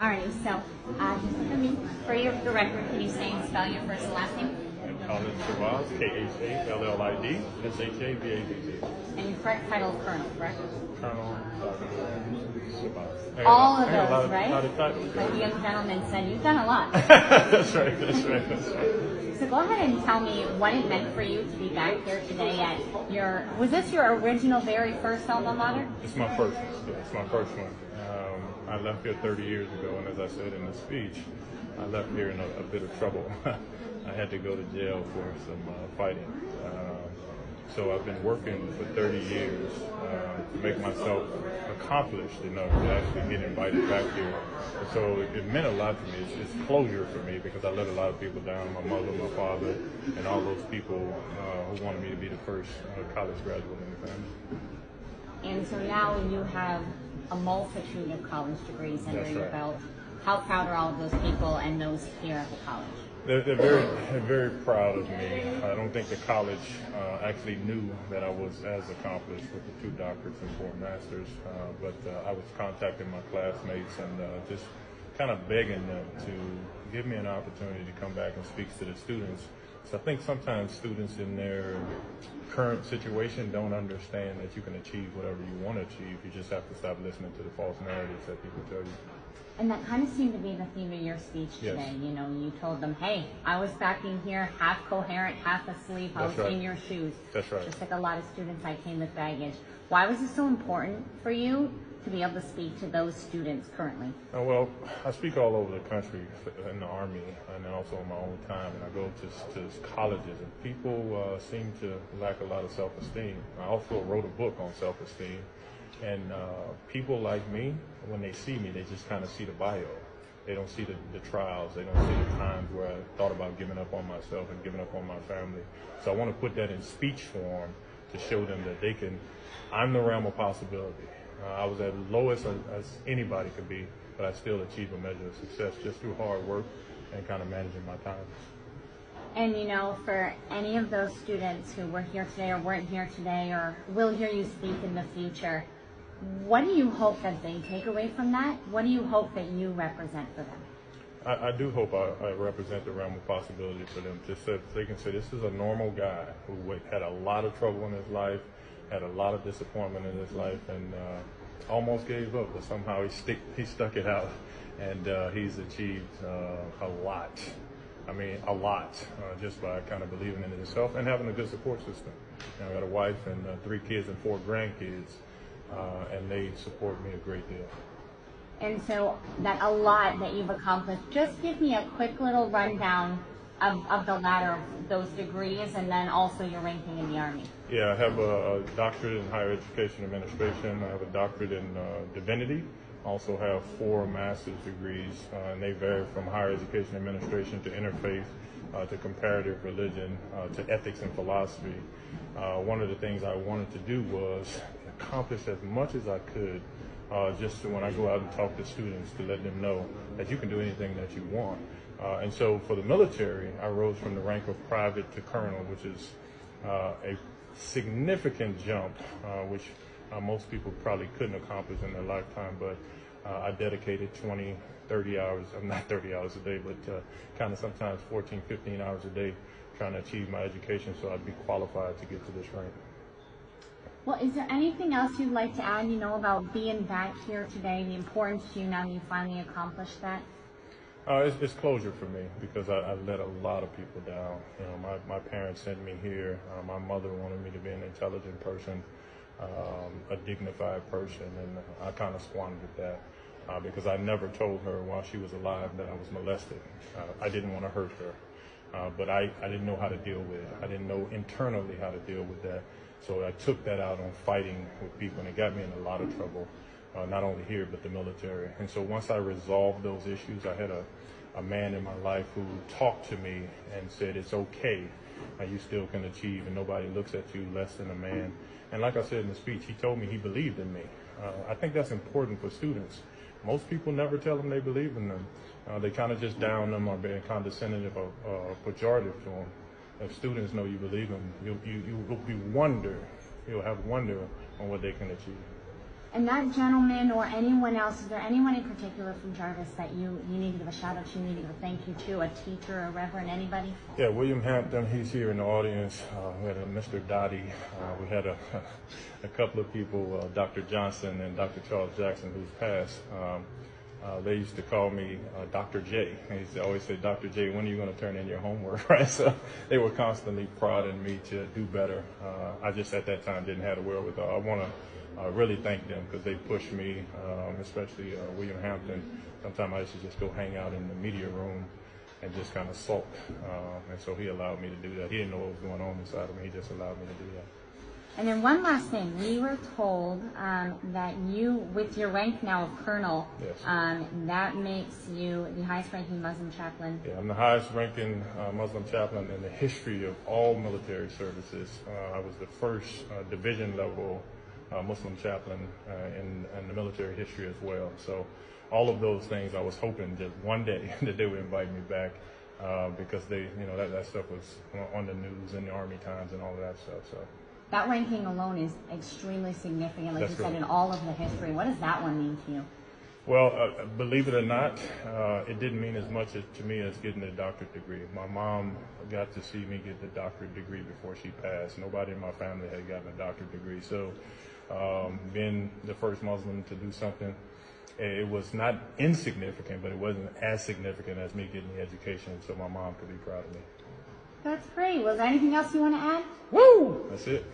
Alrighty, so just for me, for the record, can you say and spell your first and last name? Khalid Shabazz, Khallid, And your correct title is Colonel, correct? Colonel Shabazz. All of those, A lot right? of titles. Like the young gentleman said, you've done a lot. That's right. So go ahead and tell me what it meant for you to be back here today at was this your original very first alma mater? It's my first one. Yeah, it's my first one. I left here 30 years ago, and as I said in the speech, I left here in a bit of trouble. I had to go to jail for some fighting. So I've been working for 30 years to make myself accomplished enough to actually get invited back here. And so it meant a lot to me. It's closure for me because I let a lot of people down, my mother, my father, and all those people who wanted me to be the first college graduate in the family. And so now you have a multitude of college degrees under your belt. How proud are all of those people and those here at the college? They're very proud of me. I don't think the college actually knew that I was as accomplished with the 2 doctorates and 4 masters, but I was contacting my classmates and just kind of begging them to give me an opportunity to come back and speak to the students. So I think sometimes students in their current situation don't understand that you can achieve whatever you want to achieve. You just have to stop listening to the false narratives that people tell you. And that kind of seemed to be the theme of your speech today. Yes. You know, you told them, hey, I was back in here half coherent, half asleep. I was in your shoes. That's right. Just like a lot of students, I came with baggage. Why was it so important for you to be able to speak to those students currently? Well, I speak all over the country in the Army and also in my own time, and I go to colleges, and people seem to lack a lot of self-esteem. I also wrote a book on self-esteem, and people like me, when they see me, they just kind of see the bio. They don't see the trials. They don't see the times where I thought about giving up on myself and giving up on my family. So I want to put that in speech form to show them that I'm the realm of possibility. I was as lowest as anybody could be, but I still achieved a measure of success just through hard work and kind of managing my time. And you know, for any of those students who were here today or weren't here today or will hear you speak in the future, what do you hope that they take away from that? What do you hope that you represent for them? I do hope I represent the realm of possibility for them, just so they can say this is a normal guy who had a lot of trouble in his life, had a lot of disappointment in his life, and almost gave up, but somehow he stuck it out, and he's achieved a lot. I mean, a lot, just by kind of believing in himself and having a good support system. You know, I got a wife and 3 kids and 4 grandkids, and they support me a great deal. And so that a lot that you've accomplished, just give me a quick little rundown of the ladder of those degrees and then also your ranking in the Army. Yeah, I have a doctorate in higher education administration. I have a doctorate in divinity. Also have 4 master's degrees, and they vary from higher education administration to interfaith, to comparative religion, to ethics and philosophy. One of the things I wanted to do was accomplish as much as I could, just when I go out and talk to students, to let them know that you can do anything that you want. And so for the military, I rose from the rank of private to colonel, which is a significant jump, which most people probably couldn't accomplish in their lifetime, but I dedicated 20, 30 hours, not 30 hours a day, but kind of sometimes 14, 15 hours a day trying to achieve my education so I'd be qualified to get to this rank. Well, is there anything else you'd like to add, you know, about being back here today, the importance to you now you finally accomplished that? It's closure for me because I let a lot of people down. You know, my parents sent me here. My mother wanted me to be an intelligent person, a dignified person, and I kind of squandered that because I never told her while she was alive that I was molested. I didn't want to hurt her, but I didn't know how to deal with it. I didn't know internally how to deal with that. So I took that out on fighting with people, and it got me in a lot of trouble. Not only here, but the military. And so once I resolved those issues, I had a man in my life who talked to me and said, it's okay, you still can achieve, and nobody looks at you less than a man. And like I said in the speech, he told me he believed in me. I think that's important for students. Most people never tell them they believe in them. They kind of just down them or being condescending or pejorative to them. If students know you believe in them, you'll have wonder on what they can achieve. And that gentleman or anyone else, is there anyone in particular from Jarvis that you need to give a shout out to, you need to give a thank you to, a teacher, a reverend, anybody? Yeah, William Hampton, he's here in the audience. We had Mr. Dottie. We had a couple of people, Dr. Johnson and Dr. Charles Jackson, who's passed. They used to call me Dr. J. They used to always say, Dr. J, when are you going to turn in your homework, right? So they were constantly prodding me to do better. I just at that time didn't have the wherewithal. I want to really thank them because they pushed me, especially William Hampton. Sometimes I used to just go hang out in the media room and just kind of sulk. And so he allowed me to do that. He didn't know what was going on inside of me. He just allowed me to do that. And then one last thing, we were told that you, with your rank now of colonel, Yes. that makes you the highest ranking Muslim chaplain. Yeah, I'm the highest ranking Muslim chaplain in the history of all military services. I was the first division level Muslim chaplain in the military history as well. So all of those things, I was hoping that one day that they would invite me back because they, that stuff was on the news in the Army Times and all of that stuff. So. That ranking alone is extremely significant, like That's you said, right. in all of the history. What does that one mean to you? Well, believe it or not, it didn't mean as much to me as getting a doctorate degree. My mom got to see me get the doctorate degree before she passed. Nobody in my family had gotten a doctorate degree. So being the first Muslim to do something, it was not insignificant, but it wasn't as significant as me getting the education, so my mom could be proud of me. That's great. Was there anything else you want to add? Woo! That's it.